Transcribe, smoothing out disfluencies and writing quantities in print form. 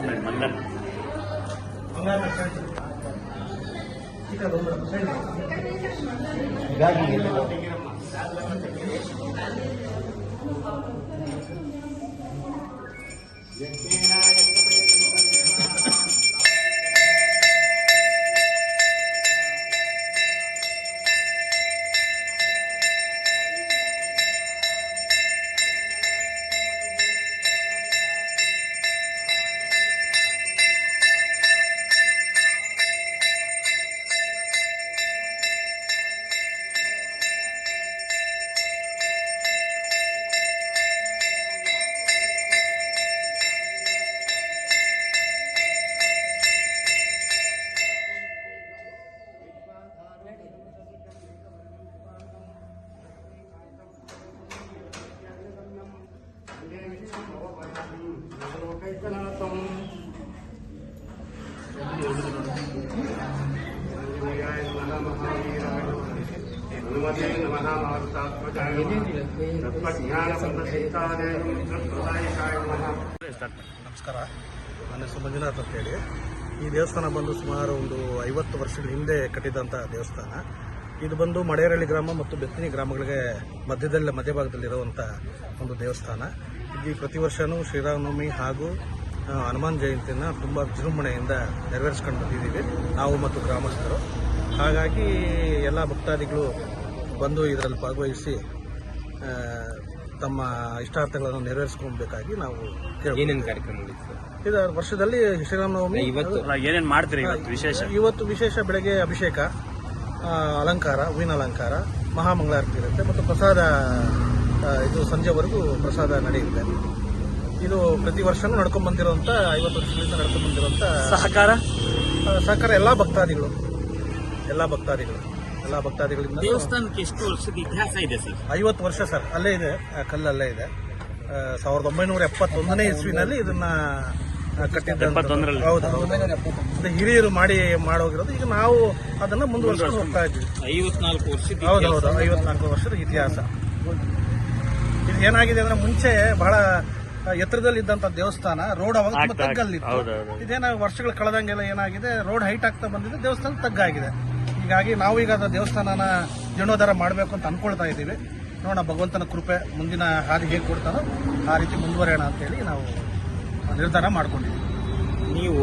ಮಂಗನ್ ನಮಸ್ಕಾರ, ನನ್ನ ಹೆಸರು ಮಂಜುನಾಥ್ ಅಂತ ಹೇಳಿ. ಈ ದೇವಸ್ಥಾನ ಬಂದು ಸುಮಾರು ಒಂದು 50 ವರ್ಷಗಳ ಹಿಂದೆ ಕಟ್ಟಿದಂಥ ದೇವಸ್ಥಾನ. ಇದು ಬಂದು ಮಡೇರಳ್ಳಿ ಗ್ರಾಮ ಮತ್ತು ಬೆತ್ತಿನಿ ಗ್ರಾಮಗಳಿಗೆ ಮಧ್ಯಭಾಗದಲ್ಲಿರುವಂಥ ಒಂದು ದೇವಸ್ಥಾನ. ಇಲ್ಲಿ ಪ್ರತಿ ವರ್ಷವೂ ಶ್ರೀರಾಮನವಮಿ ಹಾಗೂ ಹನುಮಾನ್ ಜಯಂತಿಯನ್ನು ತುಂಬ ವಿಜೃಂಭಣೆಯಿಂದ ನೆರವೇರಿಸ್ಕೊಂಡು ಬಂದಿದ್ದೀವಿ ನಾವು ಮತ್ತು ಗ್ರಾಮಸ್ಥರು. ಹಾಗಾಗಿ ಎಲ್ಲ ಭಕ್ತಾದಿಗಳು ಬಂದು ಇದರಲ್ಲಿ ಭಾಗವಹಿಸಿ ತಮ್ಮ ಇಷ್ಟಾರ್ಥಗಳನ್ನು ನೆರವೇರಿಸ್ಕೊಳ್ಬೇಕಾಗಿ ನಾವು ಏನೇನು ಕಾರ್ಯಕ್ರಮ ಇದು ವರ್ಷದಲ್ಲಿ ಶ್ರೀರಾಮನವಮಿ ಏನೇನು ಮಾಡ್ತೀರಿ ಇವತ್ತು ವಿಶೇಷ ಬೆಳಗ್ಗೆ ಅಭಿಷೇಕ, ಅಲಂಕಾರ, ಹೂವಿನ ಅಲಂಕಾರ, ಮಹಾಮಂಗಳಾರತಿ ಇರುತ್ತೆ ಮತ್ತು ಪ್ರಸಾದ ಇದು ಸಂಜೆವರೆಗೂ ಪ್ರಸಾದ ನಡೆಯುತ್ತೆ. ಇದು ಪ್ರತಿ ವರ್ಷನೂ ನಡ್ಕೊಂಡು ಬಂದಿರುವಂಥ 50 ವರ್ಷಗಳಿಂದ ನಡ್ಕೊಂಡು ಬಂದಿರುವಂಥ ಸಹಕಾರ ಎಲ್ಲ ಭಕ್ತಾದಿಗಳಿಂದ. ದೇವಸ್ಥಾನಕ್ಕೆ ಎಷ್ಟು ವರ್ಷದ ಇತಿಹಾಸ ಇದೆ ಸರ್? 50 ವರ್ಷ ಸರ್. ಅಲ್ಲೇ ಇದೆ, ಕಲ್ಲಲ್ಲೇ ಇದೆ. 1971ನೇ ಇಸ್ವಿನಲ್ಲಿ ಇದನ್ನ ಕಟ್ಟಿದ್ದ. ಹೌದು, ಹಿರಿಯರು ಮಾಡೋಗಿರೋದು. ಈಗ ನಾವು ಅದನ್ನ ಮುಂದುವರಿಸ್ಕೊಂಡು ಹೋಗ್ತಾ ಇದ್ವಿ. 54 ವರ್ಷದ. ಹೌದೌದು, 54 ವರ್ಷದ ಇತಿಹಾಸ. ಇದು ಏನಾಗಿದೆ ಅಂದ್ರೆ, ಮುಂಚೆ ಬಹಳ ಎತ್ತರದಲ್ಲಿದ್ದಂತ ದೇವಸ್ಥಾನ, ರೋಡ್ ಅವಾಗ ತುಂಬಾ ತಗ್ಗಲ್ಲಿತ್ತು. ಇದೇನ ವರ್ಷಗಳು ಕಳೆದಂಗೆಲ್ಲ ಏನಾಗಿದೆ, ರೋಡ್ ಹೈಟ್ ಆಗ್ತಾ ಬಂದಿದೆ, ದೇವಸ್ಥಾನ ತಗ್ಗಾಗಿದೆ. ಹೀಗಾಗಿ ನಾವೀಗ ಅದು ದೇವಸ್ಥಾನನ ಜೀರ್ಣೋದ್ಧಾರ ಮಾಡಬೇಕು ಅಂತ ಅನ್ಕೊಳ್ತಾ ಇದ್ದೀವಿ. ನೋಡೋಣ, ಭಗವಂತನ ಕೃಪೆ ಮುಂದಿನ ಹಾದಿ ಹೇಗೆ ಕೊಡ್ತಾನೋ ಆ ರೀತಿ ಮುಂದುವರೆಯೋಣ ಅಂತೇಳಿ ನಾವು ನಿರ್ಧಾರ ಮಾಡ್ಕೊಂಡಿದ್ದೀವಿ. ನೀವು